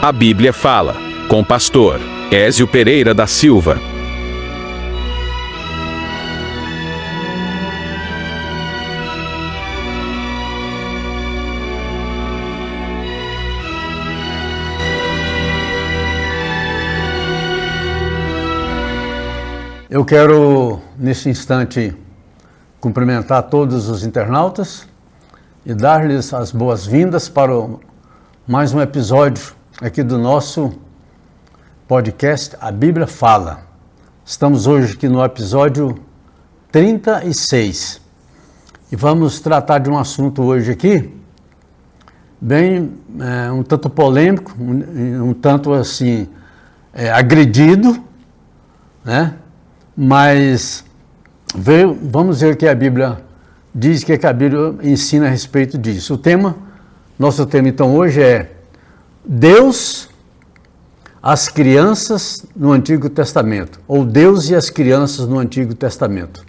A Bíblia Fala, com o pastor Ézio Pereira da Silva. Eu quero, nesse instante, cumprimentar todos os internautas e dar-lhes as boas-vindas para mais um episódio aqui do nosso podcast A Bíblia Fala. Estamos hoje aqui no episódio 36 e vamos tratar de um assunto hoje aqui bem um tanto polêmico, um tanto assim agredido, né? Mas vamos ver o que a Bíblia diz, o que a Bíblia ensina a respeito disso. Nosso tema então hoje é Deus, as crianças no Antigo Testamento, ou Deus e as crianças no Antigo Testamento.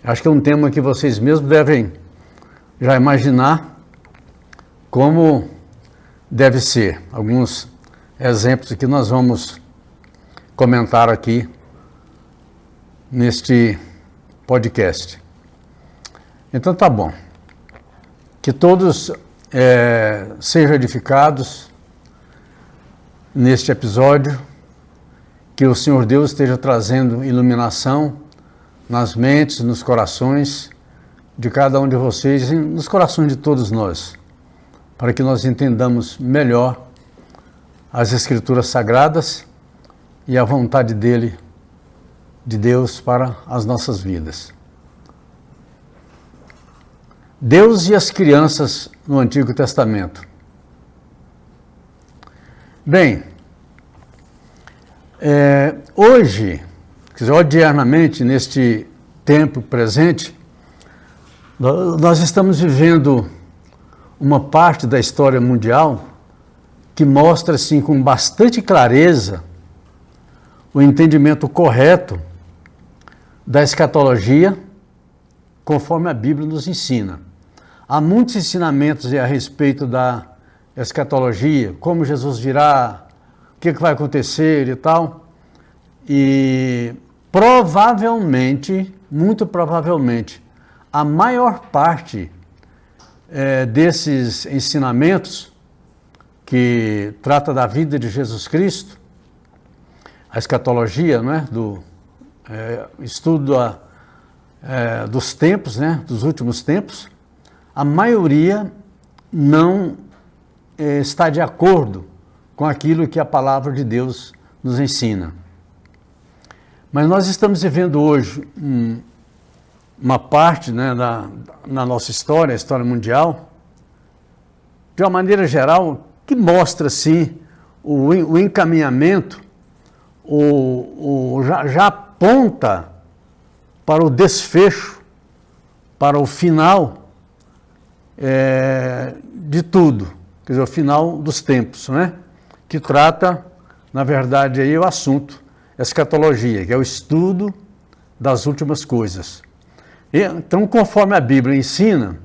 Acho que é um tema que vocês mesmos devem já imaginar como deve ser. Alguns exemplos que nós vamos comentar aqui neste podcast. Então tá bom. Que todos sejam edificados neste episódio, que o Senhor Deus esteja trazendo iluminação nas mentes, nos corações de cada um de vocês e nos corações de todos nós, para que nós entendamos melhor as Escrituras Sagradas e a vontade de Deus para as nossas vidas. Deus e as crianças no Antigo Testamento. Bem, hoje, odiernamente, neste tempo presente, nós estamos vivendo uma parte da história mundial que mostra, assim, com bastante clareza, o entendimento correto da escatologia, conforme a Bíblia nos ensina. Há muitos ensinamentos a respeito da escatologia, como Jesus virá, o que vai acontecer e tal. E provavelmente, muito provavelmente, a maior parte desses ensinamentos que trata da vida de Jesus Cristo, a escatologia, não é? Do estudo dos tempos, né? Dos últimos tempos, a maioria não está de acordo com aquilo que a palavra de Deus nos ensina. Mas nós estamos vivendo hoje uma parte, né, na nossa história, a história mundial, de uma maneira geral, que mostra, sim, o encaminhamento, já aponta para o desfecho, para o final de tudo, quer dizer, o final dos tempos, né? Que trata, na verdade, aí o assunto, escatologia, que é o estudo das últimas coisas. Então, conforme a Bíblia ensina,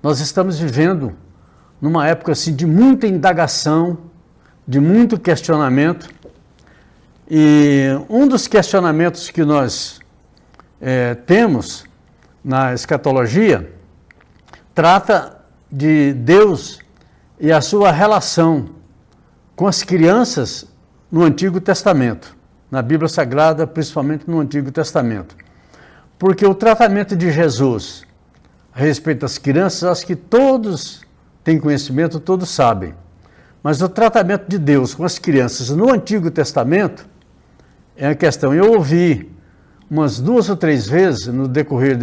nós estamos vivendo numa época assim, de muita indagação, de muito questionamento, e um dos questionamentos que nós temos na escatologia trata de Deus e a sua relação com as crianças no Antigo Testamento, na Bíblia Sagrada, principalmente no Antigo Testamento. Porque o tratamento de Jesus a respeito das crianças, acho que todos têm conhecimento, todos sabem. Mas o tratamento de Deus com as crianças no Antigo Testamento é a questão. Eu ouvi umas 2 ou 3 vezes no decorrer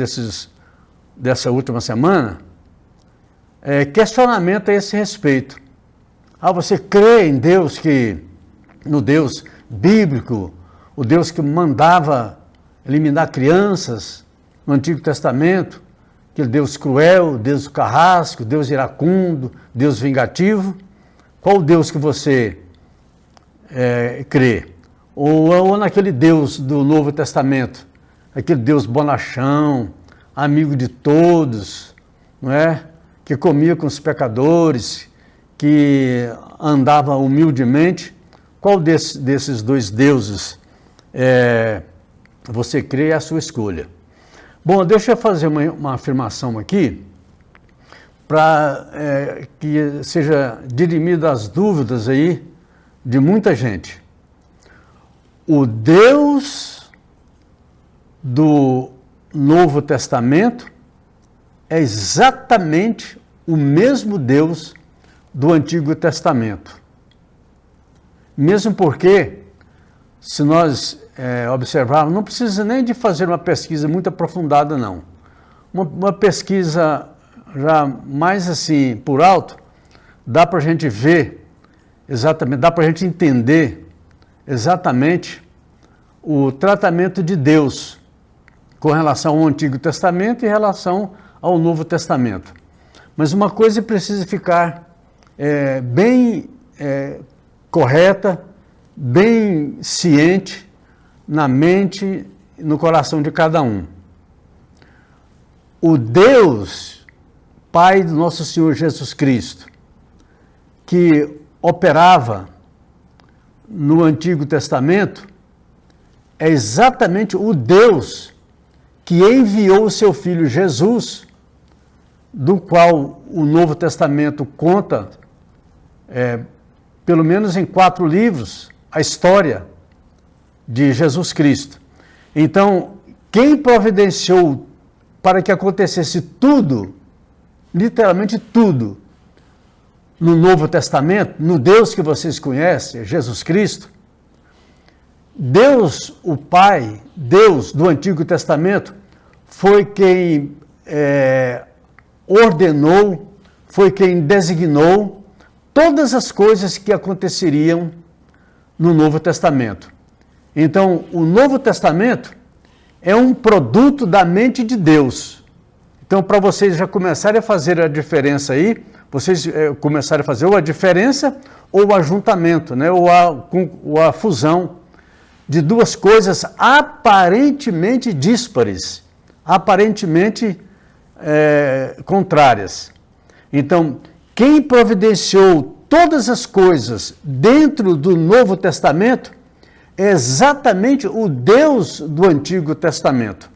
dessa última semana questionamento a esse respeito. Você crê em Deus, no Deus bíblico, o Deus que mandava eliminar crianças no Antigo Testamento, aquele Deus cruel, Deus carrasco, Deus iracundo, Deus vingativo? Qual Deus que você crê? Ou naquele Deus do Novo Testamento, aquele Deus bonachão, amigo de todos, não é? Que comia com os pecadores, que andava humildemente. Qual desses dois deuses você crê é a sua escolha. Bom, deixa eu fazer uma afirmação aqui, para que seja dirimida as dúvidas aí de muita gente. O Deus do Novo Testamento é exatamente o mesmo Deus do Antigo Testamento. Mesmo porque, se nós observarmos, não precisa nem de fazer uma pesquisa muito aprofundada, não. Uma pesquisa já mais assim, por alto, dá para a gente ver exatamente, dá para a gente entender exatamente o tratamento de Deus com relação ao Antigo Testamento e em relação ao Novo Testamento. Mas uma coisa precisa ficar bem correta, bem ciente na mente e no coração de cada um. O Deus, Pai do nosso Senhor Jesus Cristo, que operava no Antigo Testamento, é exatamente o Deus que enviou o seu Filho Jesus, do qual o Novo Testamento conta, pelo menos em 4 livros, a história de Jesus Cristo. Então, quem providenciou para que acontecesse tudo, literalmente tudo, no Novo Testamento, no Deus que vocês conhecem, Jesus Cristo, Deus, o Pai, Deus do Antigo Testamento, foi quem ordenou, foi quem designou todas as coisas que aconteceriam no Novo Testamento. Então, o Novo Testamento é um produto da mente de Deus. Então, para vocês já começarem a fazer a diferença aí, vocês começarem a fazer ou a diferença ou o ajuntamento, né? ou a fusão de duas coisas aparentemente díspares, aparentemente contrárias. Então, quem providenciou todas as coisas dentro do Novo Testamento é exatamente o Deus do Antigo Testamento.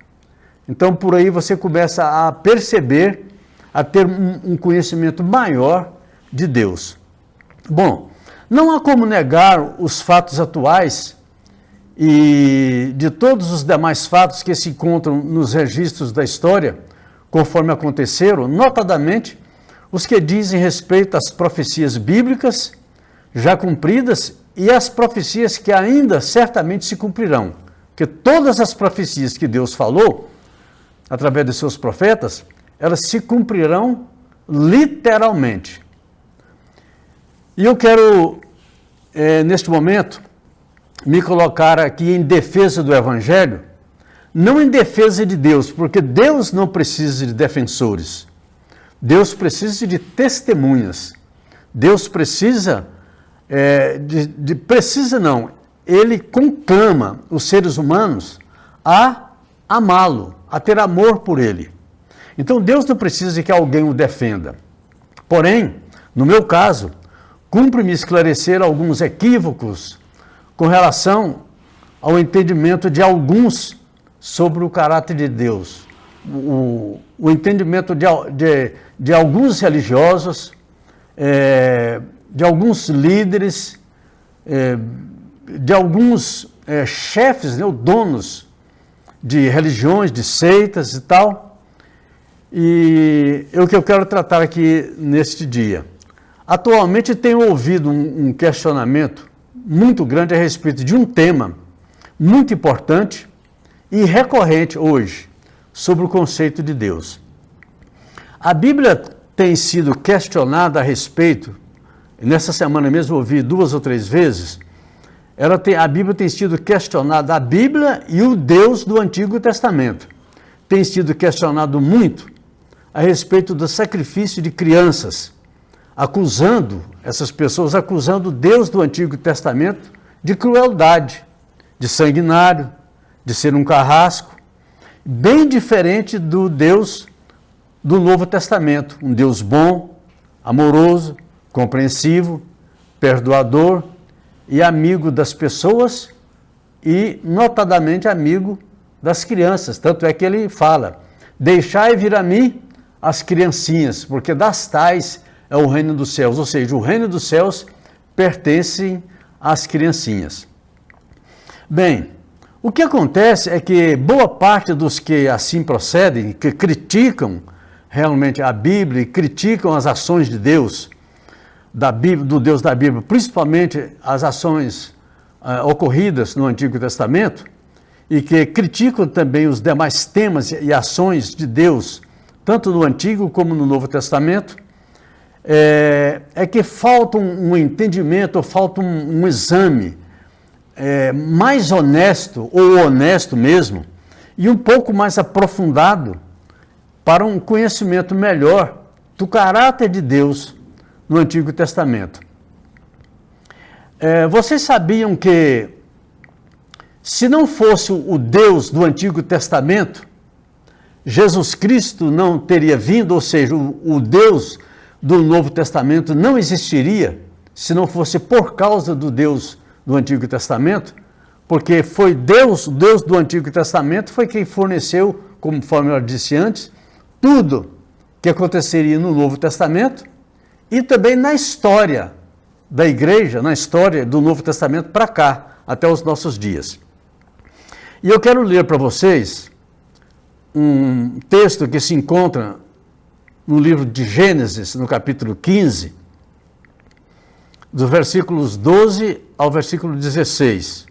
Então, por aí você começa a perceber, a ter um conhecimento maior de Deus. Bom, não há como negar os fatos atuais e de todos os demais fatos que se encontram nos registros da história, conforme aconteceram, notadamente os que dizem respeito às profecias bíblicas já cumpridas e às profecias que ainda certamente se cumprirão. Porque todas as profecias que Deus falou, através de seus profetas, elas se cumprirão literalmente. E eu quero, neste momento, me colocar aqui em defesa do Evangelho, não em defesa de Deus, porque Deus não precisa de defensores. Deus precisa de testemunhas. Deus precisa, Ele conclama os seres humanos a amá-lo, a ter amor por Ele. Então Deus não precisa que alguém o defenda. Porém, no meu caso, cumpre-me esclarecer alguns equívocos com relação ao entendimento de alguns sobre o caráter de Deus. O entendimento de alguns religiosos, de alguns líderes, de alguns chefes, ou donos de religiões, de seitas e tal. E é o que eu quero tratar aqui neste dia. Atualmente tenho ouvido um questionamento muito grande a respeito de um tema muito importante e recorrente hoje, sobre o conceito de Deus. A Bíblia tem sido questionada a respeito, nessa semana mesmo eu ouvi 2 ou 3 vezes, a Bíblia tem sido questionada, a Bíblia e o Deus do Antigo Testamento tem sido questionado muito a respeito do sacrifício de crianças, essas pessoas acusando Deus do Antigo Testamento de crueldade, de sanguinário, de ser um carrasco, bem diferente do Deus do Novo Testamento, um Deus bom, amoroso, compreensivo, perdoador e amigo das pessoas e, notadamente, amigo das crianças. Tanto é que ele fala, deixai vir a mim as criancinhas, porque das tais é o reino dos céus. Ou seja, o reino dos céus pertence às criancinhas. Bem, o que acontece é que boa parte dos que assim procedem, que criticam realmente a Bíblia e criticam as ações de Deus, do Deus da Bíblia, principalmente as ações ocorridas no Antigo Testamento, e que criticam também os demais temas e ações de Deus, tanto no Antigo como no Novo Testamento, é que falta um entendimento, ou falta um exame mais honesto, ou honesto mesmo, e um pouco mais aprofundado para um conhecimento melhor do caráter de Deus no Antigo Testamento. Vocês sabiam que, se não fosse o Deus do Antigo Testamento, Jesus Cristo não teria vindo, ou seja, o Deus do Novo Testamento não existiria, se não fosse por causa do Deus do Antigo Testamento, porque foi Deus, o Deus do Antigo Testamento, foi quem forneceu, conforme eu disse antes, tudo que aconteceria no Novo Testamento e também na história da igreja, na história do Novo Testamento para cá, até os nossos dias. E eu quero ler para vocês um texto que se encontra no livro de Gênesis, no capítulo 15, dos versículos 12 ao versículo 16.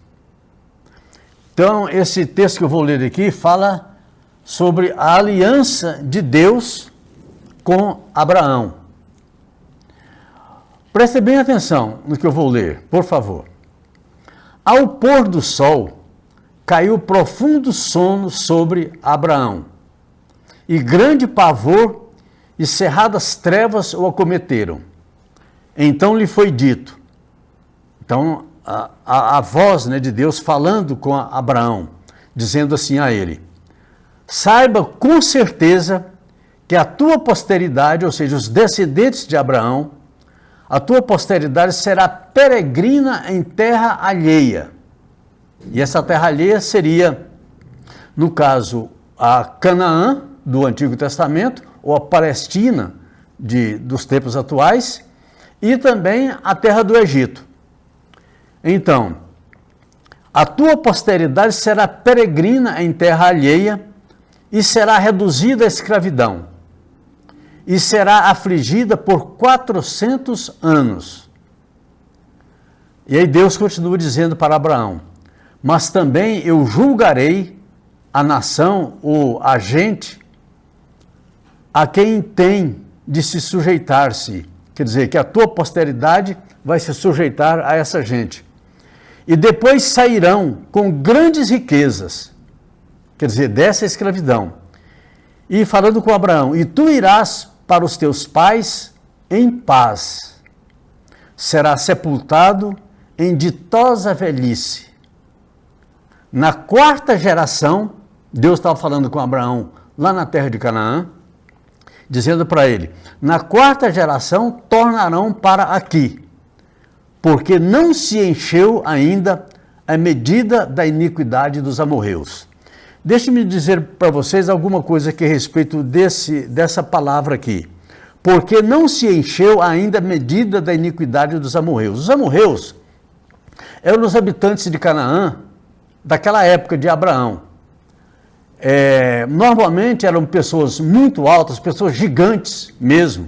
Então, esse texto que eu vou ler aqui fala sobre a aliança de Deus com Abraão. Preste bem atenção no que eu vou ler, por favor. Ao pôr do sol, caiu profundo sono sobre Abraão, e grande pavor e cerradas trevas o acometeram. Então lhe foi dito, então a voz de Deus falando com Abraão, dizendo assim a ele, saiba com certeza que a tua posteridade, ou seja, os descendentes de Abraão, a tua posteridade será peregrina em terra alheia. E essa terra alheia seria, no caso, a Canaã do Antigo Testamento, ou a Palestina dos tempos atuais, e também a terra do Egito. Então, a tua posteridade será peregrina em terra alheia e será reduzida à escravidão, e será afligida por 400 anos. E aí Deus continua dizendo para Abraão, mas também eu julgarei a nação, ou a gente, a quem tem de se sujeitar-se. Quer dizer, que a tua posteridade vai se sujeitar a essa gente. E depois sairão com grandes riquezas, quer dizer, dessa escravidão. E falando com Abraão, e tu irás para os teus pais em paz. Será sepultado em ditosa velhice. Na quarta geração, Deus estava falando com Abraão lá na terra de Canaã, dizendo para ele, na quarta geração tornarão para aqui, porque não se encheu ainda a medida da iniquidade dos amorreus. Deixe-me dizer para vocês alguma coisa aqui a respeito dessa palavra aqui. Porque não se encheu ainda a medida da iniquidade dos amorreus. Os amorreus eram os habitantes de Canaã daquela época de Abraão. Normalmente eram pessoas muito altas, pessoas gigantes mesmo,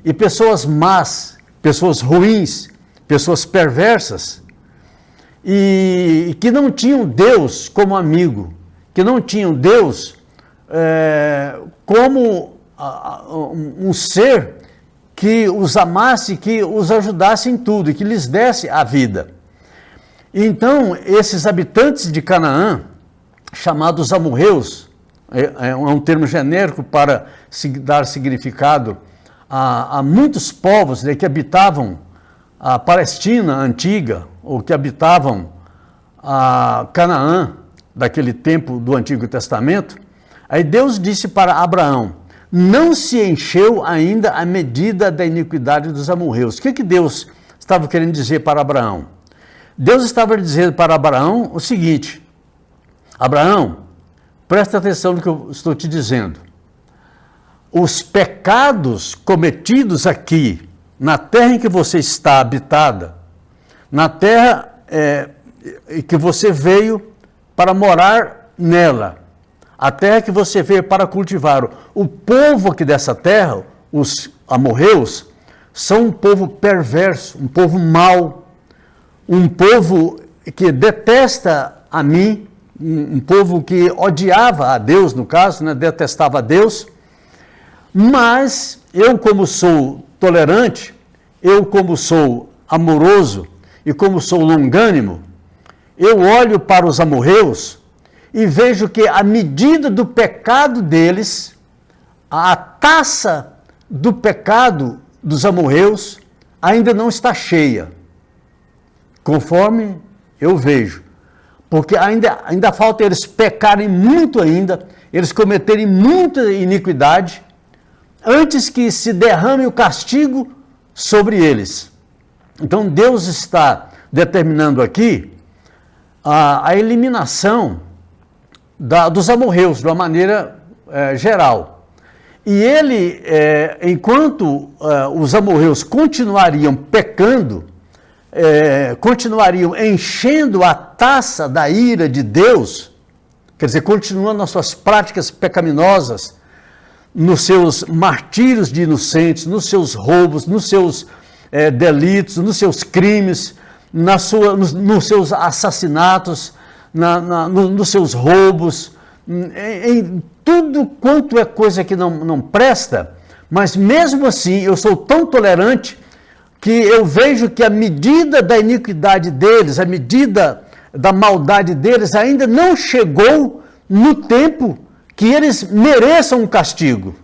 e pessoas más, pessoas ruins, pessoas perversas, e que não tinham Deus como amigo, que não tinham Deus como um ser que os amasse, que os ajudasse em tudo e que lhes desse a vida. Então, esses habitantes de Canaã, chamados amorreus, é um termo genérico para dar significado a muitos povos que habitavam a Palestina antiga, ou que habitavam a Canaã, daquele tempo do Antigo Testamento. Aí Deus disse para Abraão, não se encheu ainda a medida da iniquidade dos amorreus. O que Deus estava querendo dizer para Abraão? Deus estava dizendo para Abraão o seguinte: Abraão, presta atenção no que eu estou te dizendo. Os pecados cometidos aqui, na terra em que você está habitada, na terra que você veio para morar nela, a terra que você veio para cultivar, o povo aqui dessa terra, os amorreus, são um povo perverso, um povo mau, um povo que detesta a mim, um povo que odiava a Deus, no caso, né, detestava a Deus. Mas eu, como sou tolerante, eu, como sou amoroso e como sou longânimo, eu olho para os amorreus e vejo que a medida do pecado deles, a taça do pecado dos amorreus ainda não está cheia, conforme eu vejo. Porque ainda falta eles pecarem muito ainda, eles cometerem muita iniquidade, antes que se derrame o castigo sobre eles. Então Deus está determinando aqui a eliminação dos amorreus, de uma maneira geral. E ele, enquanto os amorreus continuariam pecando, continuariam enchendo a taça da ira de Deus, quer dizer, continuando nas suas práticas pecaminosas, nos seus martírios de inocentes, nos seus roubos, nos seus delitos, nos seus crimes, nos seus assassinatos, nos seus roubos, em tudo quanto é coisa que não presta, mas mesmo assim eu sou tão tolerante que eu vejo que a medida da iniquidade deles, a medida da maldade deles ainda não chegou no tempo que eles mereçam um castigo,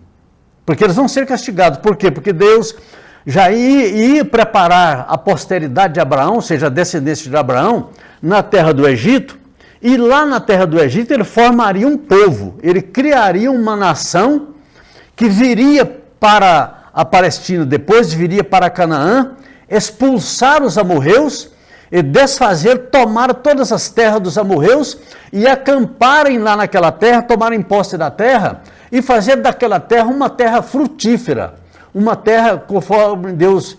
porque eles vão ser castigados. Por quê? Porque Deus já ia preparar a posteridade de Abraão, ou seja, a descendência de Abraão, na terra do Egito, e lá na terra do Egito ele formaria um povo, ele criaria uma nação que viria para a Palestina, depois viria para Canaã, expulsar os amorreus e desfazer, tomar todas as terras dos amorreus e acamparem lá naquela terra, tomarem posse da terra e fazer daquela terra uma terra frutífera, uma terra conforme Deus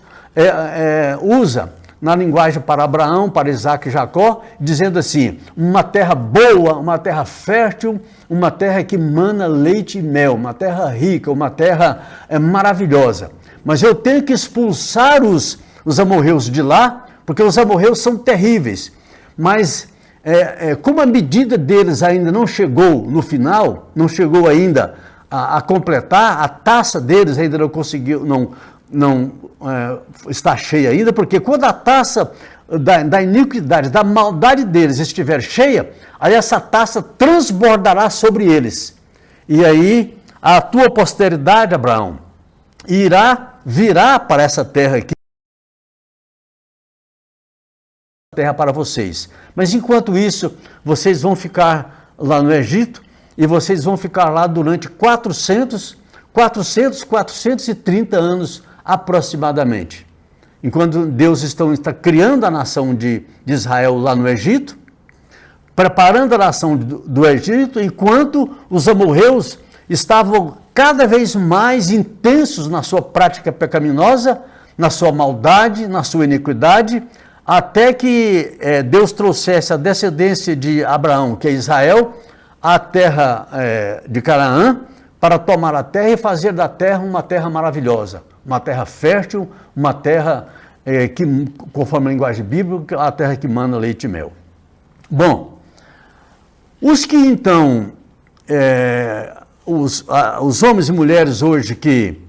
usa na linguagem para Abraão, para Isaac e Jacó, dizendo assim, uma terra boa, uma terra fértil, uma terra que mana leite e mel, uma terra rica, uma terra maravilhosa. Mas eu tenho que expulsar os amorreus de lá, porque os amorreus são terríveis. Mas como a medida deles ainda não chegou no final, não chegou ainda a completar, a taça deles ainda não conseguiu, não está cheia ainda, porque quando a taça da iniquidade, da maldade deles estiver cheia, aí essa taça transbordará sobre eles. E aí a tua posteridade, Abraão, virá para essa terra aqui, terra para vocês. Mas enquanto isso, vocês vão ficar lá no Egito, e vocês vão ficar lá durante 430 anos aproximadamente. Enquanto Deus está criando a nação de Israel lá no Egito, preparando a nação do Egito, enquanto os amorreus estavam cada vez mais intensos na sua prática pecaminosa, na sua maldade, na sua iniquidade, até que Deus trouxesse a descendência de Abraão, que é Israel, à terra de Canaã, para tomar a terra e fazer da terra uma terra maravilhosa, uma terra fértil, uma terra que, conforme a linguagem bíblica, a terra que mana leite e mel. Bom, os que então, os homens e mulheres hoje que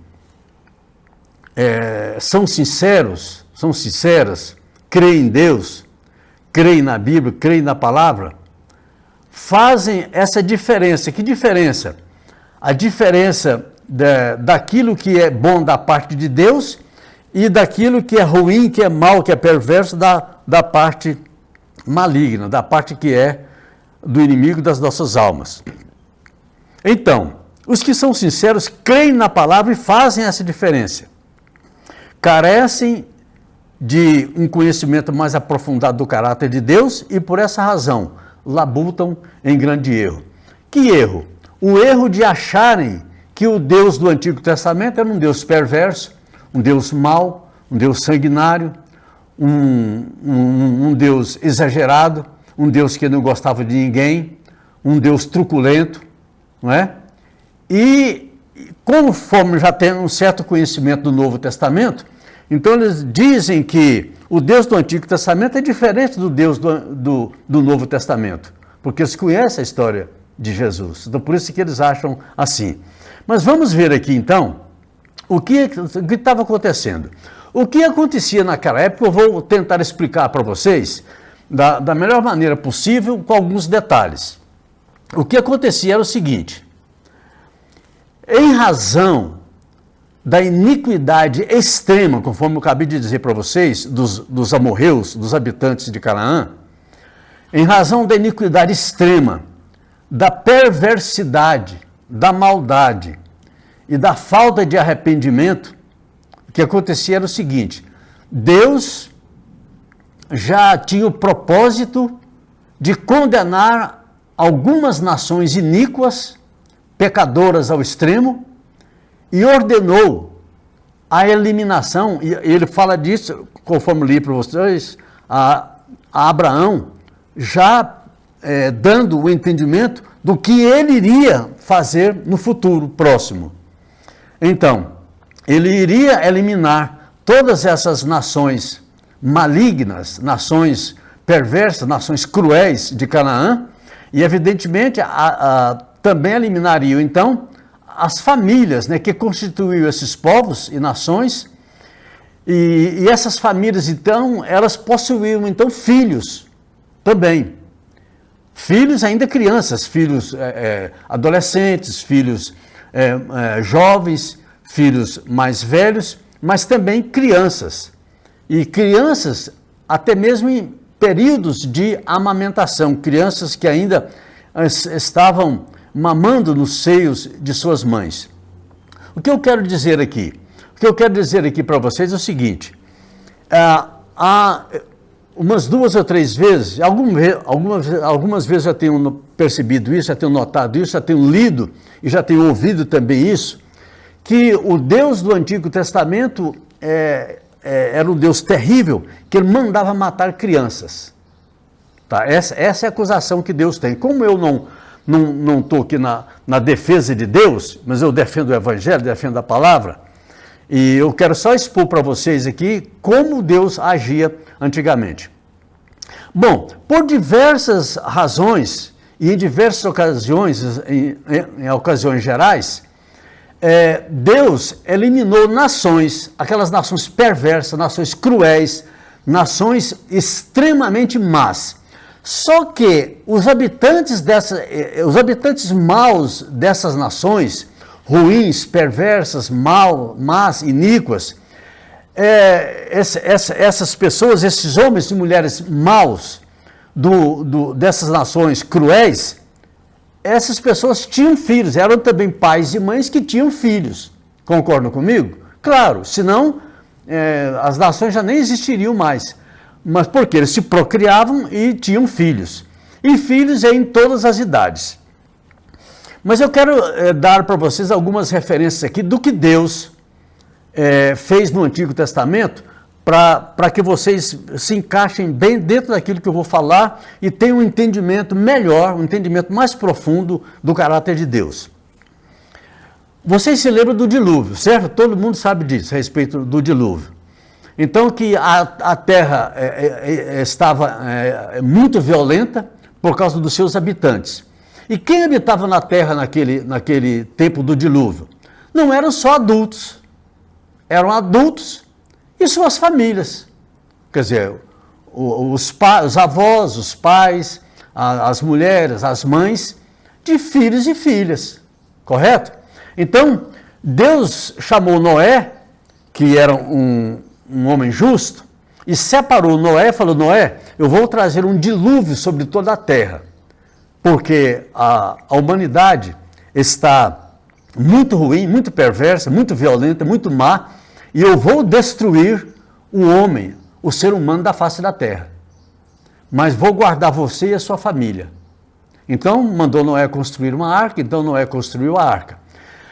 são sinceras, creem em Deus, creem na Bíblia, creem na palavra, fazem essa diferença. Que diferença? A diferença daquilo que é bom da parte de Deus e daquilo que é ruim, que é mal, que é perverso da parte maligna, da parte que é do inimigo das nossas almas. Então, Os que são sinceros creem na palavra e fazem essa diferença. Carecem de um conhecimento mais aprofundado do caráter de Deus e, por essa razão, labutam em grande erro. Que erro? O erro de acharem que o Deus do Antigo Testamento era um Deus perverso, um Deus mau, um Deus sanguinário, um Deus exagerado, um Deus que não gostava de ninguém, um Deus truculento, não é? E conforme já tem um certo conhecimento do Novo Testamento, então eles dizem que o Deus do Antigo Testamento é diferente do Deus do Novo Testamento, porque eles conhecem a história de Jesus. Então por isso que eles acham assim. Mas vamos ver aqui então o que estava acontecendo. O que acontecia naquela época, eu vou tentar explicar para vocês da melhor maneira possível, com alguns detalhes. O que acontecia era o seguinte: em razão da iniquidade extrema, conforme eu acabei de dizer para vocês, dos amorreus, dos habitantes de Canaã, em razão da iniquidade extrema, da perversidade, da maldade e da falta de arrependimento, o que acontecia era o seguinte: Deus já tinha o propósito de condenar algumas nações iníquas, pecadoras ao extremo, e ordenou a eliminação, e ele fala disso, conforme li para vocês, a Abraão, já dando o entendimento do que ele iria fazer no futuro próximo. Então, ele iria eliminar todas essas nações malignas, nações perversas, nações cruéis de Canaã, e evidentemente também eliminariam então as famílias, né, que constituíam esses povos e nações, e essas famílias então, elas possuíam então filhos também, filhos ainda crianças, filhos adolescentes, filhos jovens, filhos mais velhos, mas também crianças, e crianças até mesmo em períodos de amamentação, crianças que ainda estavam mamando nos seios de suas mães. O que eu quero dizer aqui? O que eu quero dizer aqui para vocês é o seguinte: há umas 2 ou 3 vezes, algumas vezes já tenho percebido isso, já tenho notado isso, já tenho lido e já tenho ouvido também isso, que o Deus do Antigo Testamento era um Deus terrível, que ele mandava matar crianças. Tá? Essa é a acusação que Deus tem. Como eu não estou aqui na defesa de Deus, mas eu defendo o Evangelho, defendo a palavra, e eu quero só expor para vocês aqui como Deus agia antigamente. Bom, por diversas razões e em diversas ocasiões, em ocasiões gerais, Deus eliminou nações, aquelas nações perversas, nações cruéis, nações extremamente más. Só que os habitantes maus dessas nações, ruins, perversas, más, iníquas, essas pessoas, esses homens e mulheres maus dessas nações cruéis, essas pessoas tinham filhos, eram também pais e mães que tinham filhos. Concordam comigo? Claro, senão as nações já nem existiriam mais. Mas porque eles se procriavam e tinham filhos. E filhos em todas as idades. Mas eu quero dar para vocês algumas referências aqui do que Deus fez no Antigo Testamento, para que vocês se encaixem bem dentro daquilo que eu vou falar e tenham um entendimento melhor, um entendimento mais profundo do caráter de Deus. Vocês se lembram do dilúvio, certo? Todo mundo sabe disso, a respeito do dilúvio. Então, que a terra estava muito violenta por causa dos seus habitantes. E quem habitava na terra naquele tempo do dilúvio? Não eram só adultos, eram adultos e suas famílias. Quer dizer, os avós, os pais, as mulheres, as mães, de filhos e filhas, correto? Então, Deus chamou Noé, que era um homem justo, e separou Noé e falou: Noé, eu vou trazer um dilúvio sobre toda a terra, porque a humanidade está muito ruim, muito perversa, muito violenta, muito má, e eu vou destruir o homem, o ser humano da face da terra. Mas vou guardar você e a sua família. Então mandou Noé construir uma arca, então Noé construiu a arca.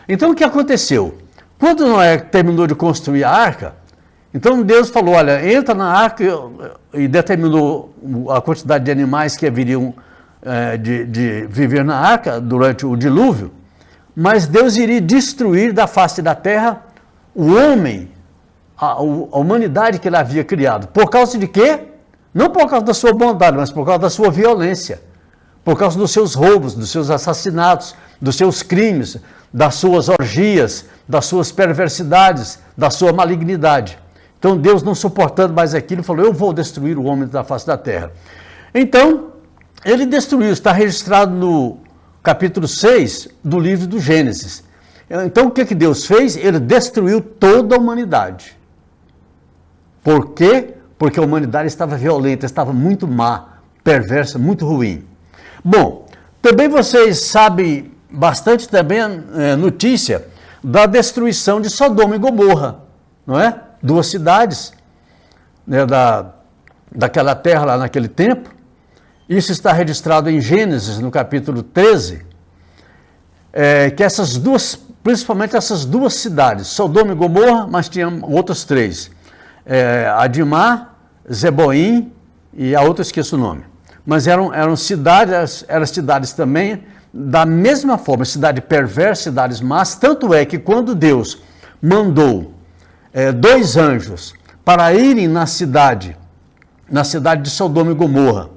Então o que aconteceu? Quando Noé terminou de construir a arca, então Deus falou, olha, entra na arca e determinou a quantidade de animais que haveriam de viver na arca durante o dilúvio, mas Deus iria destruir da face da terra o homem, a humanidade que ele havia criado. Por causa de quê? Não por causa da sua bondade, mas por causa da sua violência, por causa dos seus roubos, dos seus assassinatos, dos seus crimes, das suas orgias, das suas perversidades, da sua malignidade. Então Deus, não suportando mais aquilo, falou, eu vou destruir o homem da face da terra. Então, ele destruiu, está registrado no capítulo 6 do livro do Gênesis. Então o que Deus fez? Ele destruiu toda a humanidade. Por quê? Porque a humanidade estava violenta, estava muito má, perversa, muito ruim. Bom, também vocês sabem bastante também a notícia da destruição de Sodoma e Gomorra, não é? 2 cidades, né, daquela terra lá naquele tempo. Isso está registrado em Gênesis, no capítulo 13, que essas duas, principalmente essas 2 cidades, Sodoma e Gomorra, mas tinha outras 3, Adimá, Zeboim e a outra esqueço o nome. Mas eram cidades também da mesma forma, cidade perversa, cidades más, tanto é que quando Deus mandou 2 anjos para irem na cidade de Sodoma e Gomorra,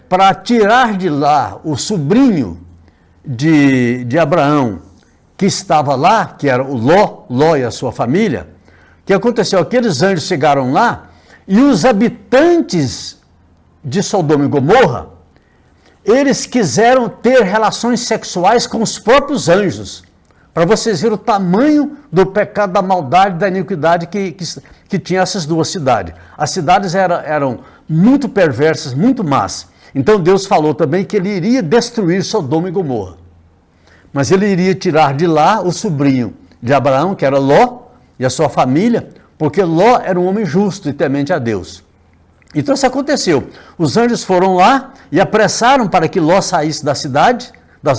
para tirar de lá o sobrinho de Abraão, que estava lá, que era o Ló e a sua família, o que aconteceu? Aqueles anjos chegaram lá e os habitantes de Sodoma e Gomorra, eles quiseram ter relações sexuais com os próprios anjos, para vocês verem o tamanho do pecado, da maldade, da iniquidade que tinha essas 2 cidades. As cidades eram muito perversas, muito más. Então Deus falou também que ele iria destruir Sodoma e Gomorra. Mas ele iria tirar de lá o sobrinho de Abraão, que era Ló, e a sua família, porque Ló era um homem justo e temente a Deus. Então isso aconteceu. Os anjos foram lá e apressaram para que Ló saísse da cidade,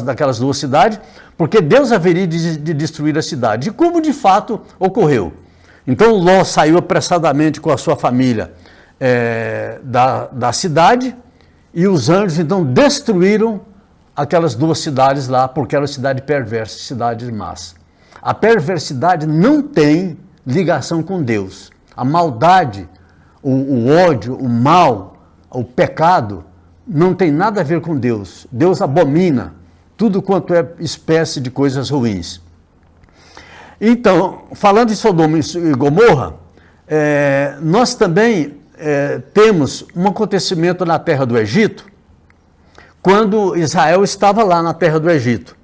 daquelas 2 cidades, porque Deus haveria de destruir a cidade. E como de fato ocorreu. Então Ló saiu apressadamente com a sua família da cidade, e os anjos então destruíram aquelas 2 cidades lá, porque eram cidades perversas, cidades más. A perversidade não tem ligação com Deus. A maldade, o ódio, o mal, o pecado, não tem nada a ver com Deus. Deus abomina tudo quanto é espécie de coisas ruins. Então, falando de Sodoma e Gomorra, nós também temos um acontecimento na terra do Egito, quando Israel estava lá na terra do Egito.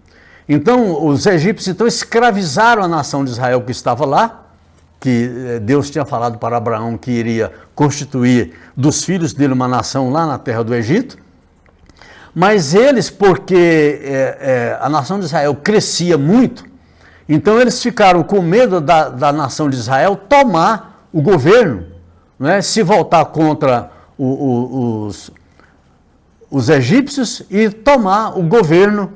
Então, os egípcios escravizaram a nação de Israel que estava lá, que Deus tinha falado para Abraão que iria constituir dos filhos dele uma nação lá na terra do Egito. Mas eles, porque a nação de Israel crescia muito, então eles ficaram com medo da nação de Israel tomar o governo, né, se voltar contra os egípcios e tomar o governo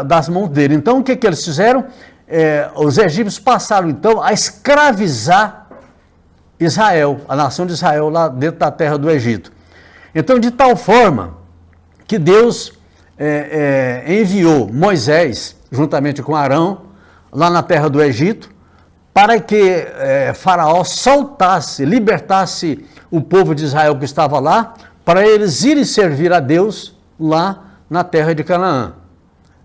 das mãos dele. Então o que eles fizeram? Os egípcios passaram então a escravizar Israel, a nação de Israel lá dentro da terra do Egito. Então de tal forma que Deus enviou Moisés, juntamente com Arão, lá na terra do Egito, para que Faraó soltasse, libertasse o povo de Israel que estava lá, para eles irem servir a Deus lá na terra de Canaã.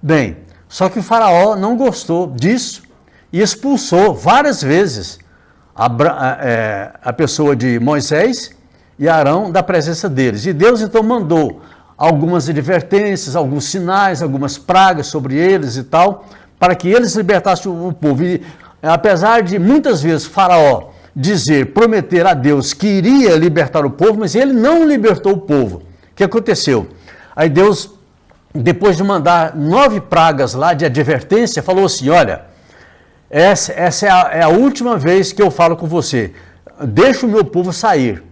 Bem, só que Faraó não gostou disso e expulsou várias vezes a pessoa de Moisés e Arão da presença deles. E Deus então mandou algumas advertências, alguns sinais, algumas pragas sobre eles e tal, para que eles libertassem o povo. E apesar de muitas vezes Faraó prometer a Deus que iria libertar o povo, mas ele não libertou o povo. O que aconteceu? Aí Deus depois de mandar 9 pragas lá de advertência, falou assim, olha, essa é a última vez que eu falo com você, deixa o meu povo sair.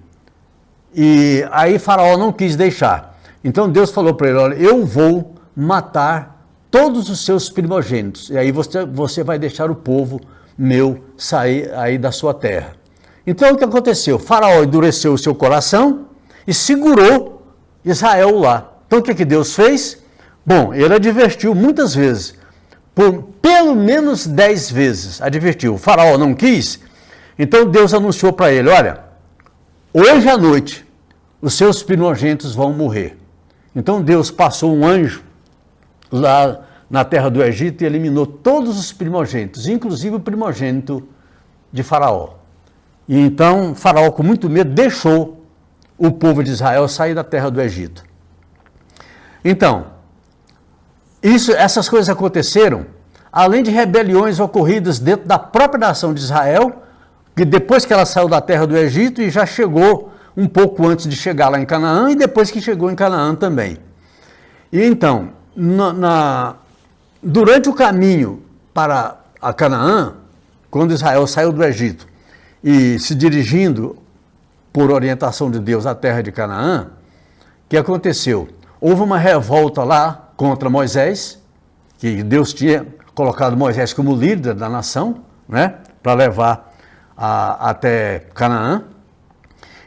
E aí Faraó não quis deixar. Então Deus falou para ele, olha, eu vou matar todos os seus primogênitos, e aí você vai deixar o povo meu sair aí da sua terra. Então o que aconteceu? Faraó endureceu o seu coração e segurou Israel lá. Então o que Deus fez? Bom, ele advertiu muitas vezes, por pelo menos 10 vezes advertiu. O Faraó não quis, então Deus anunciou para ele, olha, hoje à noite os seus primogênitos vão morrer. Então Deus passou um anjo lá na terra do Egito e eliminou todos os primogênitos, inclusive o primogênito de Faraó. E então Faraó, com muito medo, deixou o povo de Israel sair da terra do Egito. Então, essas coisas aconteceram, além de rebeliões ocorridas dentro da própria nação de Israel, que depois que ela saiu da terra do Egito e já chegou um pouco antes de chegar lá em Canaã e depois que chegou em Canaã também. E então, durante o caminho para a Canaã, quando Israel saiu do Egito e se dirigindo por orientação de Deus à terra de Canaã, o que aconteceu? Houve uma revolta lá contra Moisés, que Deus tinha colocado Moisés como líder da nação, né, para levar até Canaã.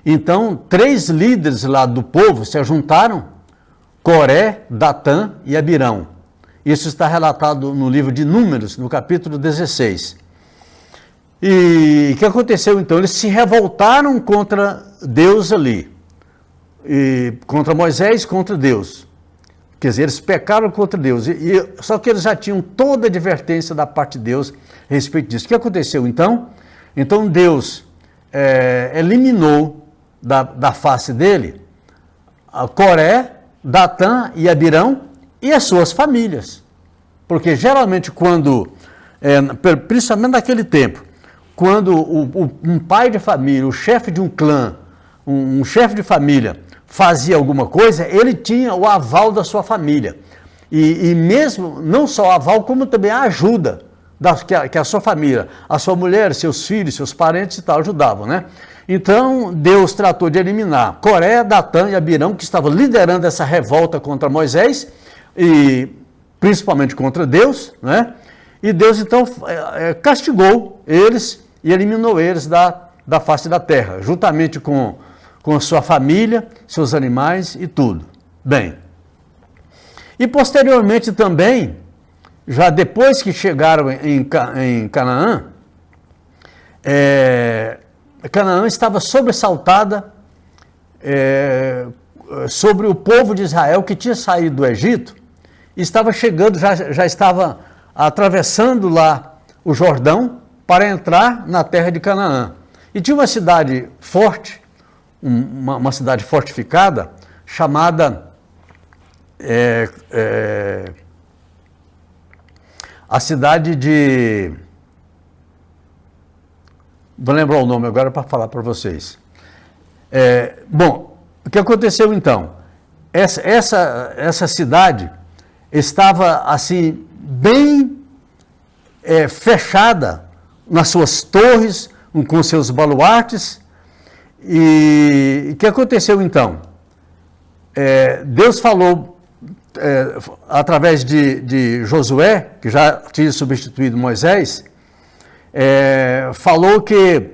Então, 3 líderes lá do povo se juntaram, Coré, Datã e Abirão. Isso está relatado no livro de Números, no capítulo 16. E o que aconteceu então? Eles se revoltaram contra Deus ali, e contra Moisés, contra Deus. Quer dizer, eles pecaram contra Deus, só que eles já tinham toda a advertência da parte de Deus a respeito disso. O que aconteceu então? Então Deus eliminou da face dele a Coré, Datã e Abirão e as suas famílias. Porque geralmente quando, principalmente naquele tempo, quando um pai de família, o chefe de um clã, um chefe de família fazia alguma coisa, ele tinha o aval da sua família. E mesmo, não só o aval, como também a ajuda que a sua família, a sua mulher, seus filhos, seus parentes e tal, ajudavam, né? Então, Deus tratou de eliminar Coré, Datã e Abirão, que estavam liderando essa revolta contra Moisés, e principalmente contra Deus, né? E Deus, então, castigou eles e eliminou eles da face da terra, juntamente com sua família, seus animais e tudo. Bem, e posteriormente também, já depois que chegaram em Canaã, Canaã estava sobressaltada sobre o povo de Israel que tinha saído do Egito, e estava chegando, já estava atravessando lá o Jordão para entrar na terra de Canaã. E tinha uma cidade forte, uma cidade fortificada, chamada a cidade de... Vou lembrar o nome agora para falar para vocês. Bom, o que aconteceu então? Essa cidade estava assim, bem fechada nas suas torres, com seus baluartes. E o que aconteceu então? Deus falou através de Josué, que já tinha substituído Moisés, falou que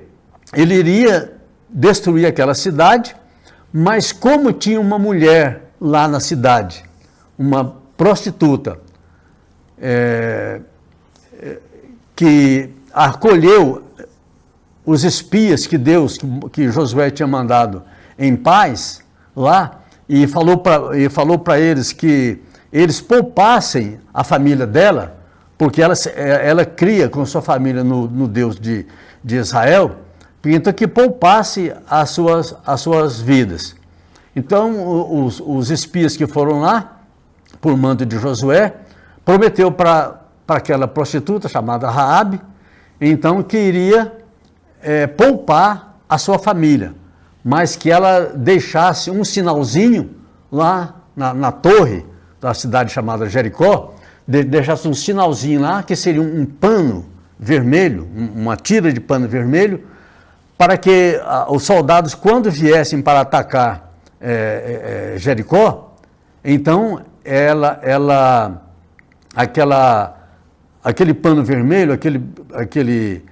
ele iria destruir aquela cidade, mas como tinha uma mulher lá na cidade, uma prostituta, que acolheu os espias que Josué tinha mandado em paz lá, e falou para eles que eles poupassem a família dela, porque ela cria com sua família no Deus de Israel, então que poupasse as suas vidas. Então os espias que foram lá, por mando de Josué, prometeu para aquela prostituta chamada Raabe, então que iria poupar a sua família, mas que ela deixasse um sinalzinho lá na torre da cidade chamada Jericó, deixasse um sinalzinho lá, que seria um pano vermelho, uma tira de pano vermelho, para que os soldados, quando viessem para atacar Jericó, então aquele pano vermelho, aquele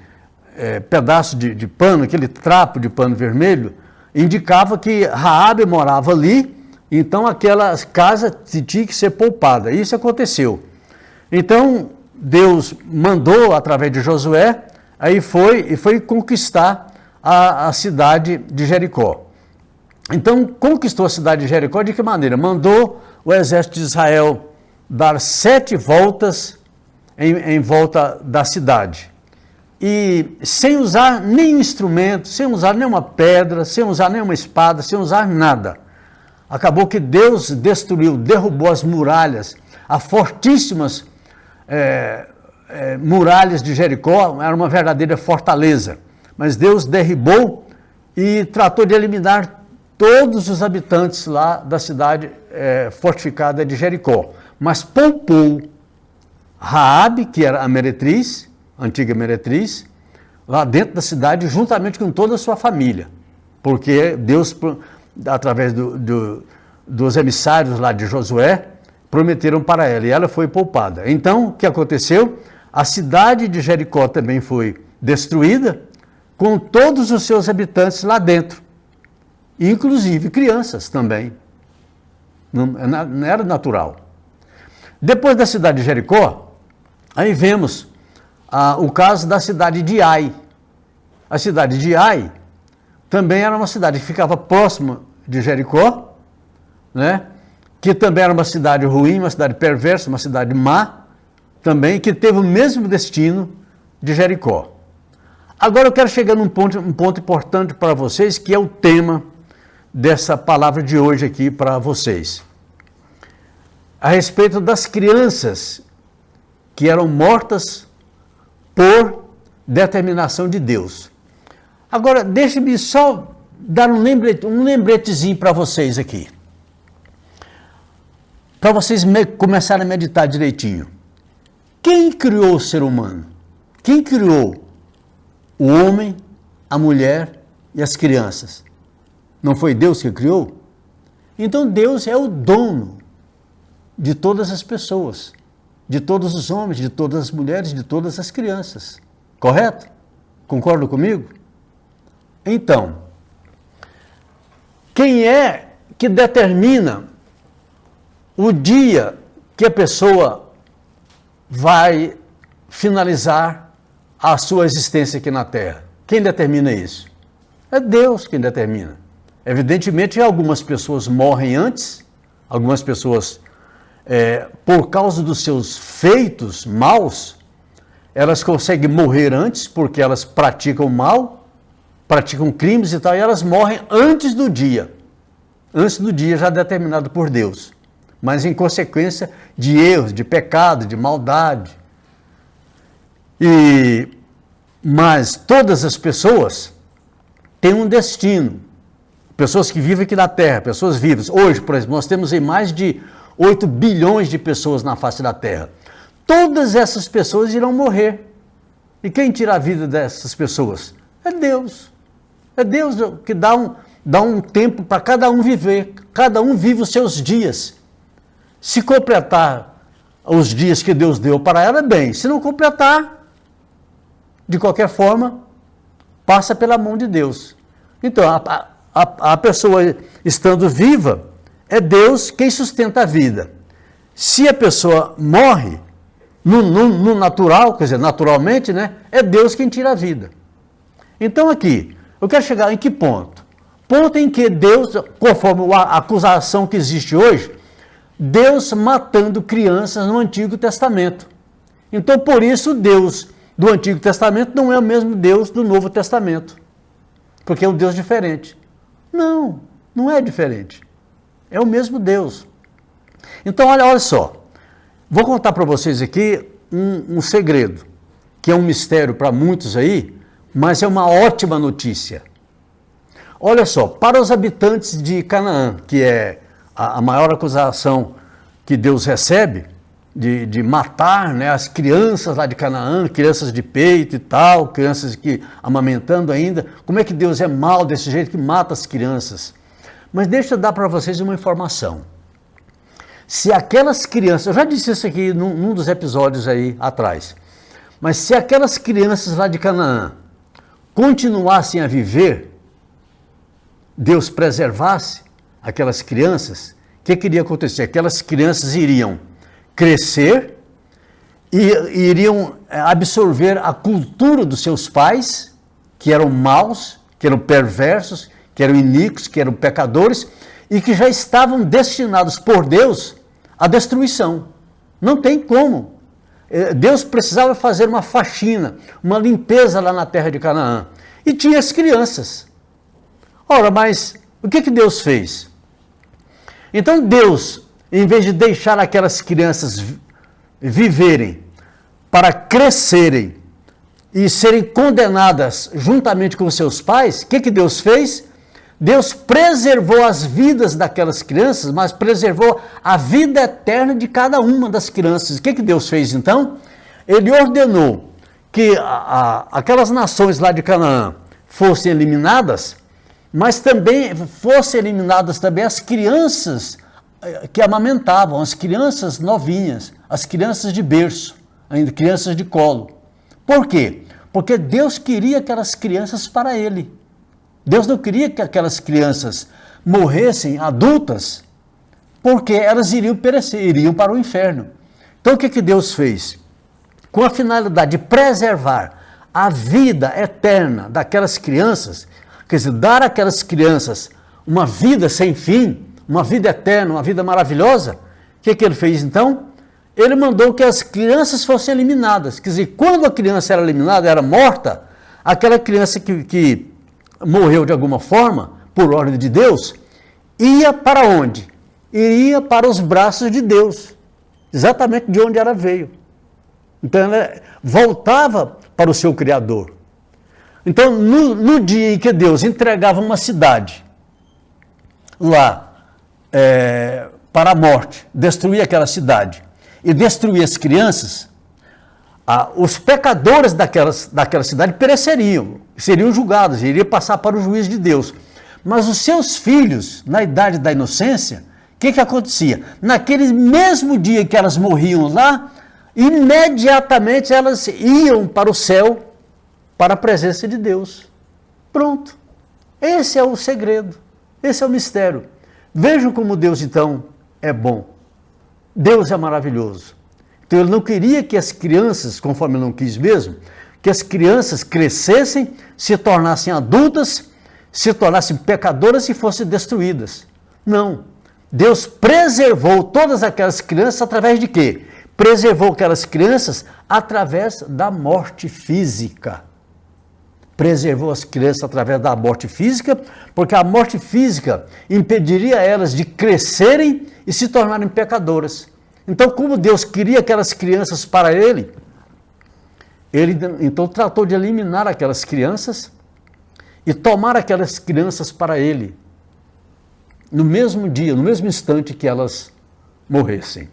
pedaço de pano, aquele trapo de pano vermelho, indicava que Raabe morava ali, então aquela casa tinha que ser poupada. Isso aconteceu. Então Deus mandou, através de Josué, aí foi conquistar a cidade de Jericó. Então conquistou a cidade de Jericó de que maneira? Mandou o exército de Israel dar 7 voltas em volta da cidade. E sem usar nenhum instrumento, sem usar nenhuma pedra, sem usar nenhuma espada, sem usar nada. Acabou que Deus derrubou as muralhas, as fortíssimas muralhas de Jericó, era uma verdadeira fortaleza. Mas Deus derribou e tratou de eliminar todos os habitantes lá da cidade fortificada de Jericó. Mas poupou Raabe, que era a meretriz, a antiga meretriz, lá dentro da cidade, juntamente com toda a sua família. Porque Deus, através dos emissários lá de Josué, prometeram para ela, e ela foi poupada. Então, o que aconteceu? A cidade de Jericó também foi destruída, com todos os seus habitantes lá dentro, inclusive crianças também. Não era natural. Depois da cidade de Jericó, aí vemos o caso da cidade de Ai. A cidade de Ai também era uma cidade que ficava próxima de Jericó, né? Que também era uma cidade ruim, uma cidade perversa, uma cidade má, também, que teve o mesmo destino de Jericó. Agora eu quero chegar num ponto importante para vocês, que é o tema dessa palavra de hoje aqui para vocês. A respeito das crianças que eram mortas por determinação de Deus. Agora, deixe-me só dar um lembretezinho para vocês aqui. Para vocês começarem a meditar direitinho. Quem criou o ser humano? Quem criou o homem, a mulher e as crianças? Não foi Deus que criou? Então Deus é o dono de todas as pessoas, de todos os homens, de todas as mulheres, de todas as crianças. Correto? Concordam comigo? Então, quem é que determina o dia que a pessoa vai finalizar a sua existência aqui na Terra? Quem determina isso? É Deus quem determina. Evidentemente, algumas pessoas morrem antes, algumas pessoas, por causa dos seus feitos maus, elas conseguem morrer antes, porque elas praticam mal, praticam crimes e tal, e elas morrem antes do dia já determinado por Deus, mas em consequência de erros, de pecado, de maldade. Mas todas as pessoas têm um destino. Pessoas que vivem aqui na Terra, pessoas vivas. Hoje, por exemplo, nós temos aí mais de 8 bilhões de pessoas na face da Terra. Todas essas pessoas irão morrer. E quem tira a vida dessas pessoas? É Deus. É Deus que dá um tempo para cada um viver. Cada um vive os seus dias. Se completar os dias que Deus deu para ela, bem. Se não completar, de qualquer forma, passa pela mão de Deus. Então, a pessoa estando viva, é Deus quem sustenta a vida. Se a pessoa morre, no natural, quer dizer, naturalmente, né, é Deus quem tira a vida. Então aqui, eu quero chegar em que ponto? Ponto em que Deus, conforme a acusação que existe hoje, Deus matando crianças no Antigo Testamento. Então, por isso, Deus do Antigo Testamento não é o mesmo Deus do Novo Testamento, porque é um Deus diferente. Não, não é diferente. É o mesmo Deus. Então, olha só. Vou contar para vocês aqui um segredo, que é um mistério para muitos aí, mas é uma ótima notícia. Olha só, para os habitantes de Canaã, que é a maior acusação que Deus recebe, de matar, né, as crianças lá de Canaã, crianças de peito e tal, crianças que amamentando ainda. Como é que Deus é mau desse jeito que mata as crianças? Mas deixa eu dar para vocês uma informação. Se aquelas crianças, eu já disse isso aqui num dos episódios aí atrás, mas se aquelas crianças lá de Canaã continuassem a viver, Deus preservasse aquelas crianças, o que iria acontecer? Aquelas crianças iriam crescer e iriam absorver a cultura dos seus pais, que eram maus, que eram perversos, que eram iníquos, que eram pecadores, e que já estavam destinados por Deus à destruição. Não tem como. Deus precisava fazer uma faxina, uma limpeza lá na terra de Canaã. E tinha as crianças. Ora, mas o que Deus fez? Então Deus, em vez de deixar aquelas crianças viverem para crescerem e serem condenadas juntamente com seus pais, o que Deus fez? Deus preservou as vidas daquelas crianças, mas preservou a vida eterna de cada uma das crianças. O que Deus fez então? Ele ordenou que aquelas nações lá de Canaã fossem eliminadas, mas também fossem eliminadas também as crianças que amamentavam, as crianças novinhas, as crianças de berço, ainda crianças de colo. Por quê? Porque Deus queria aquelas crianças para Ele. Deus não queria que aquelas crianças morressem adultas, porque elas iriam perecer, iriam para o inferno. Então o que Deus fez? Com a finalidade de preservar a vida eterna daquelas crianças, quer dizer, dar àquelas crianças uma vida sem fim, uma vida eterna, uma vida maravilhosa, o que Ele fez então? Ele mandou que as crianças fossem eliminadas. Quer dizer, quando a criança era eliminada, era morta, aquela criança que morreu de alguma forma, por ordem de Deus, ia para onde? Iria para os braços de Deus, exatamente de onde ela veio. Então ela voltava para o seu Criador. Então no dia em que Deus entregava uma cidade lá para a morte, destruía aquela cidade e destruía as crianças, os pecadores daquela cidade pereceriam, seriam julgados, iriam passar para o juízo de Deus. Mas os seus filhos, na idade da inocência, o que acontecia? Naquele mesmo dia que elas morriam lá, imediatamente elas iam para o céu, para a presença de Deus. Pronto. Esse é o segredo, esse é o mistério. Vejam como Deus, então, é bom. Deus é maravilhoso. Então ele não queria que as crianças, conforme ele não quis mesmo, que as crianças crescessem, se tornassem adultas, se tornassem pecadoras e fossem destruídas. Não. Deus preservou todas aquelas crianças através de quê? Preservou aquelas crianças através da morte física. Preservou as crianças através da morte física, porque a morte física impediria elas de crescerem e se tornarem pecadoras. Então, como Deus queria aquelas crianças para Ele então tratou de eliminar aquelas crianças e tomar aquelas crianças para Ele, no mesmo dia, no mesmo instante que elas morressem.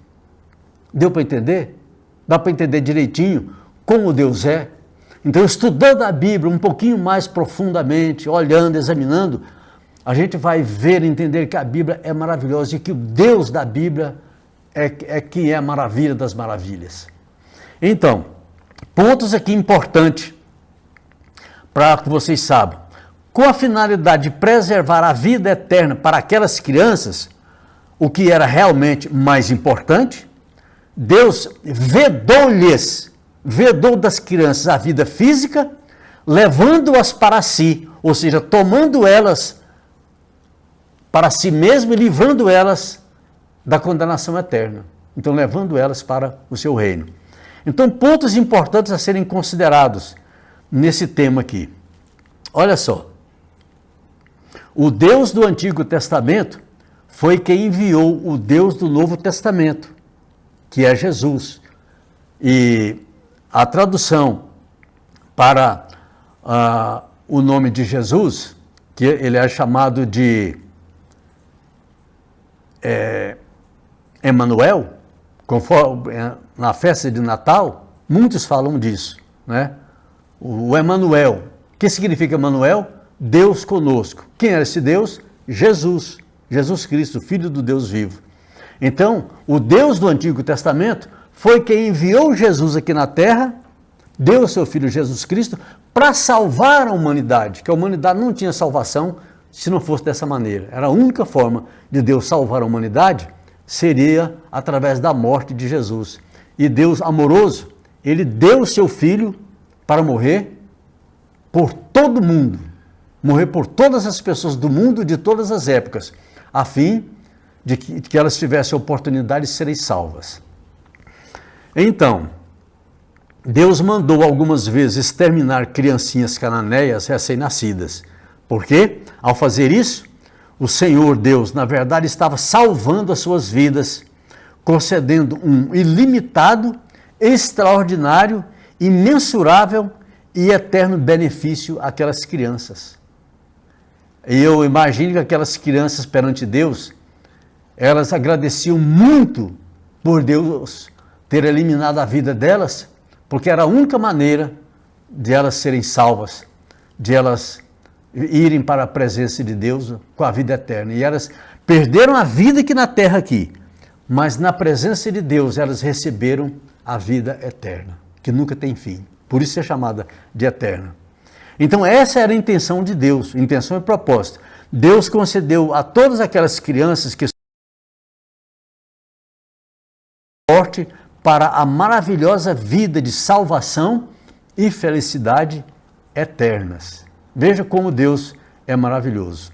Deu para entender? Dá para entender direitinho como Deus é? Então, estudando a Bíblia um pouquinho mais profundamente, olhando, examinando, a gente vai ver e entender que a Bíblia é maravilhosa e que o Deus da Bíblia é quem é a maravilha das maravilhas. Então, pontos aqui importantes para que vocês saibam. Com a finalidade de preservar a vida eterna para aquelas crianças, o que era realmente mais importante, Deus vedou das crianças a vida física, levando-as para si, ou seja, tomando elas para si mesmo e livrando elas da condenação eterna. Então, levando elas para o seu reino. Então, pontos importantes a serem considerados nesse tema aqui. Olha só. O Deus do Antigo Testamento foi quem enviou o Deus do Novo Testamento, que é Jesus. E a tradução para o nome de Jesus, que ele é chamado de Emanuel, conforme na festa de Natal, muitos falam disso, né? O Emanuel. O que significa Emanuel? Deus conosco. Quem era esse Deus? Jesus. Jesus Cristo, Filho do Deus vivo. Então, o Deus do Antigo Testamento foi quem enviou Jesus aqui na terra, deu o seu Filho Jesus Cristo, para salvar a humanidade, que a humanidade não tinha salvação se não fosse dessa maneira. Era a única forma de Deus salvar a humanidade, seria através da morte de Jesus. E Deus amoroso, Ele deu o seu Filho para morrer por todo mundo, morrer por todas as pessoas do mundo de todas as épocas, a fim de que elas tivessem a oportunidade de serem salvas. Então, Deus mandou algumas vezes exterminar criancinhas cananeias recém-nascidas. Por quê? Ao fazer isso, o Senhor Deus, na verdade, estava salvando as suas vidas, concedendo um ilimitado, extraordinário, imensurável e eterno benefício àquelas crianças. E eu imagino que aquelas crianças perante Deus, elas agradeciam muito por Deus ter eliminado a vida delas, porque era a única maneira de elas serem salvas, de elas irem para a presença de Deus com a vida eterna. E elas perderam a vida aqui na terra aqui, mas na presença de Deus elas receberam a vida eterna, que nunca tem fim. Por isso é chamada de eterna. Então essa era a intenção de Deus, intenção e propósito. Deus concedeu a todas aquelas crianças que morte para a maravilhosa vida de salvação e felicidade eternas. Veja como Deus é maravilhoso.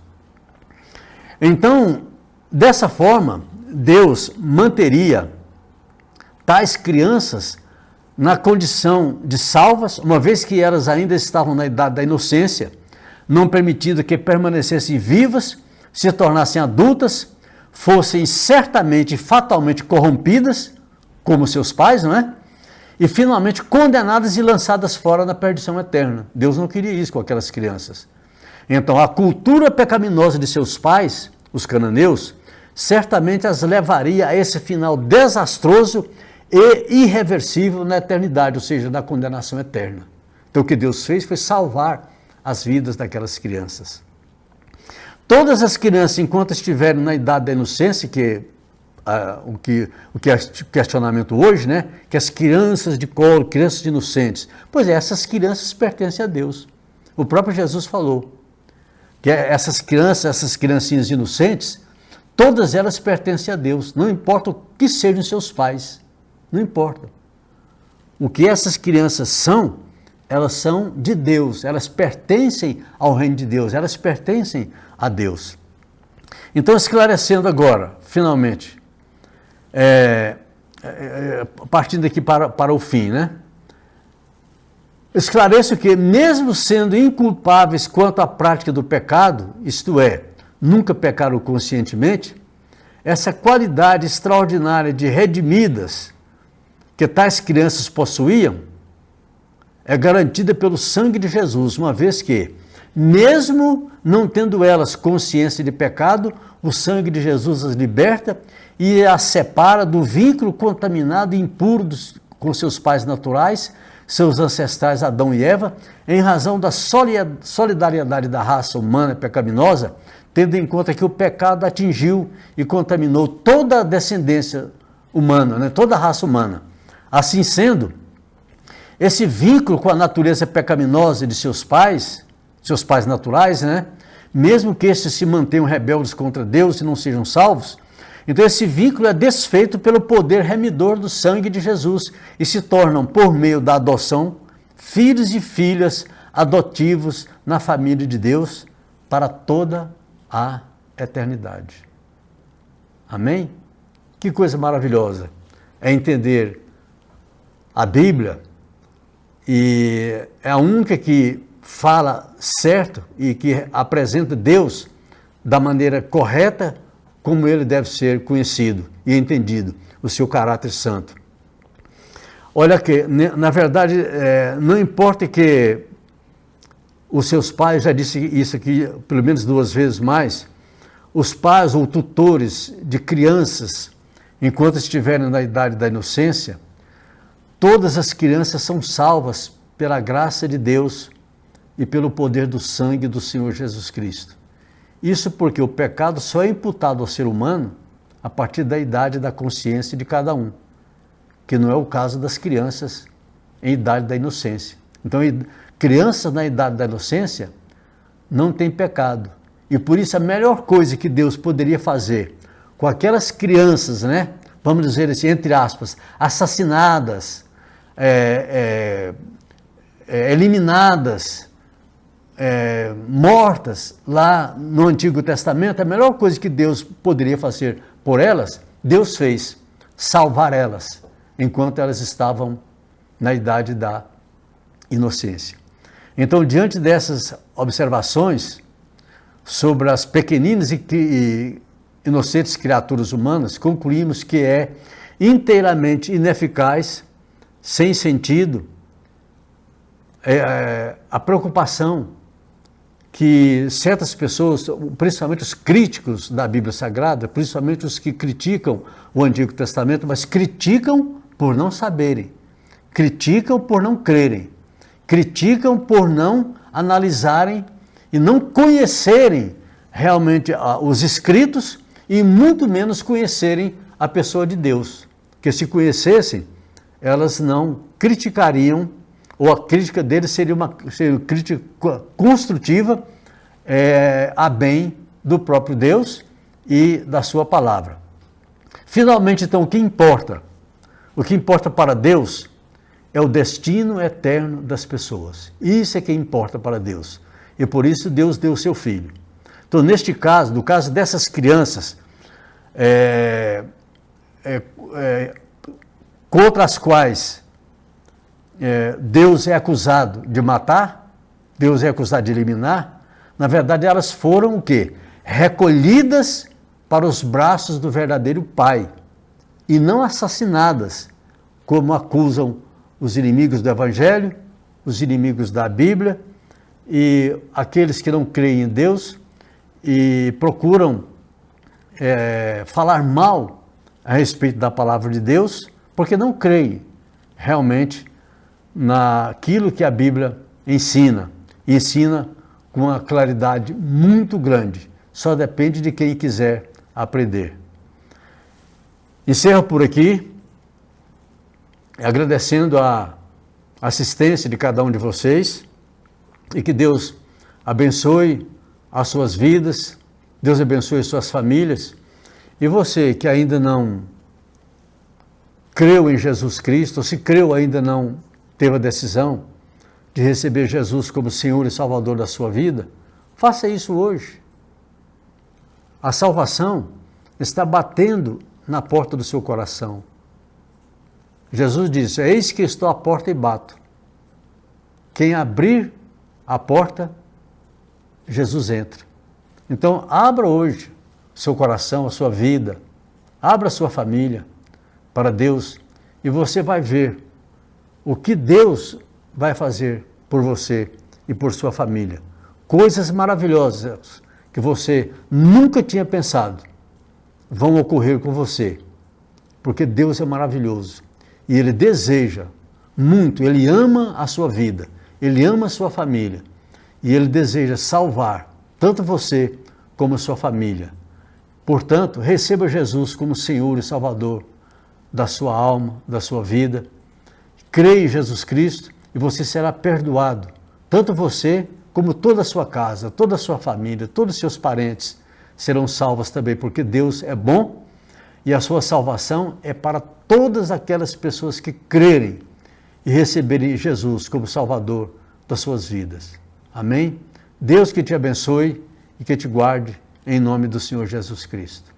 Então, dessa forma, Deus manteria tais crianças na condição de salvas, uma vez que elas ainda estavam na idade da inocência, não permitindo que permanecessem vivas, se tornassem adultas, fossem certamente, fatalmente corrompidas, como seus pais, não é? E finalmente condenadas e lançadas fora da perdição eterna. Deus não queria isso com aquelas crianças. Então a cultura pecaminosa de seus pais, os cananeus, certamente as levaria a esse final desastroso e irreversível na eternidade, ou seja, na condenação eterna. Então o que Deus fez foi salvar as vidas daquelas crianças. Todas as crianças, enquanto estiverem na idade da inocência, o que é questionamento hoje, né? Que as crianças de colo, crianças inocentes, pois é, essas crianças pertencem a Deus. O próprio Jesus falou que essas crianças, essas criancinhas inocentes, todas elas pertencem a Deus, não importa o que sejam seus pais, não importa. O que essas crianças são, elas são de Deus, elas pertencem ao reino de Deus, elas pertencem a Deus. Então, esclarecendo agora, finalmente, partindo aqui para o fim, né? Esclareço que, mesmo sendo inculpáveis quanto à prática do pecado, isto é, nunca pecaram conscientemente, essa qualidade extraordinária de redimidas que tais crianças possuíam é garantida pelo sangue de Jesus, uma vez que, mesmo não tendo elas consciência de pecado, o sangue de Jesus as liberta e as separa do vínculo contaminado e impuro com seus pais naturais, seus ancestrais Adão e Eva, em razão da solidariedade da raça humana pecaminosa, tendo em conta que o pecado atingiu e contaminou toda a descendência humana, né, toda a raça humana. Assim sendo, esse vínculo com a natureza pecaminosa de seus pais naturais, né, mesmo que estes se mantenham rebeldes contra Deus e não sejam salvos, então esse vínculo é desfeito pelo poder remidor do sangue de Jesus e se tornam, por meio da adoção, filhos e filhas adotivos na família de Deus para toda a eternidade. Amém? Que coisa maravilhosa é entender a Bíblia, e é a única que fala certo e que apresenta Deus da maneira correta, como ele deve ser conhecido e entendido, o seu caráter santo. Olha que, na verdade, não importa que os seus pais, já disse isso aqui pelo menos 2 vezes mais, os pais ou tutores de crianças enquanto estiverem na idade da inocência, todas as crianças são salvas pela graça de Deus e pelo poder do sangue do Senhor Jesus Cristo. Isso porque o pecado só é imputado ao ser humano a partir da idade da consciência de cada um, que não é o caso das crianças em idade da inocência. Então, crianças na idade da inocência não têm pecado. E por isso a melhor coisa que Deus poderia fazer com aquelas crianças, né, vamos dizer assim, entre aspas, assassinadas, eliminadas, mortas lá no Antigo Testamento, a melhor coisa que Deus poderia fazer por elas, Deus fez, salvar elas, enquanto elas estavam na idade da inocência. Então, diante dessas observações sobre as pequeninas e inocentes criaturas humanas, concluímos que é inteiramente ineficaz, sem sentido, a preocupação que certas pessoas, principalmente os críticos da Bíblia Sagrada, principalmente os que criticam o Antigo Testamento, mas criticam por não saberem, criticam por não crerem, criticam por não analisarem e não conhecerem realmente os escritos e muito menos conhecerem a pessoa de Deus. Porque se conhecessem, elas não criticariam, ou a crítica deles seria uma crítica construtiva a bem do próprio Deus e da sua palavra. Finalmente, então, o que importa? O que importa para Deus é o destino eterno das pessoas. Isso é que importa para Deus. E por isso Deus deu o seu Filho. Então, neste caso, no caso dessas crianças, contra as quais Deus é acusado de matar, Deus é acusado de eliminar, na verdade elas foram o quê? Recolhidas para os braços do verdadeiro Pai e não assassinadas, como acusam os inimigos do Evangelho, os inimigos da Bíblia e aqueles que não creem em Deus e procuram falar mal a respeito da palavra de Deus, porque não creem realmente naquilo que a Bíblia ensina, e ensina com uma claridade muito grande. Só depende de quem quiser aprender. Encerro por aqui, agradecendo a assistência de cada um de vocês, e que Deus abençoe as suas vidas, Deus abençoe as suas famílias, e você que ainda não creu em Jesus Cristo, ou se creu ainda não teve a decisão de receber Jesus como Senhor e Salvador da sua vida, faça isso hoje. A salvação está batendo na porta do seu coração. Jesus disse: eis que estou à porta e bato. Quem abrir a porta, Jesus entra. Então, abra hoje o seu coração, a sua vida, abra a sua família para Deus e você vai ver o que Deus vai fazer por você e por sua família. Coisas maravilhosas que você nunca tinha pensado vão ocorrer com você, porque Deus é maravilhoso e Ele deseja muito, Ele ama a sua vida, Ele ama a sua família e Ele deseja salvar tanto você como a sua família. Portanto, receba Jesus como Senhor e Salvador da sua alma, da sua vida. Creia em Jesus Cristo e você será perdoado, tanto você como toda a sua casa, toda a sua família, todos os seus parentes serão salvos também, porque Deus é bom e a sua salvação é para todas aquelas pessoas que crerem e receberem Jesus como Salvador das suas vidas. Amém? Deus que te abençoe e que te guarde em nome do Senhor Jesus Cristo.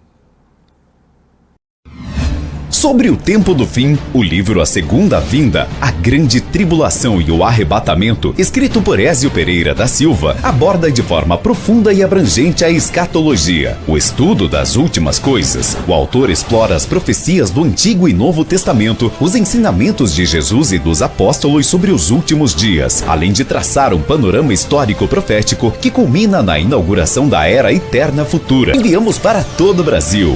Sobre o tempo do fim, o livro A Segunda Vinda, A Grande Tribulação e o Arrebatamento, escrito por Ézio Pereira da Silva, aborda de forma profunda e abrangente a escatologia, o estudo das últimas coisas. O autor explora as profecias do Antigo e Novo Testamento, os ensinamentos de Jesus e dos apóstolos sobre os últimos dias, além de traçar um panorama histórico profético que culmina na inauguração da Era Eterna Futura. Enviamos para todo o Brasil.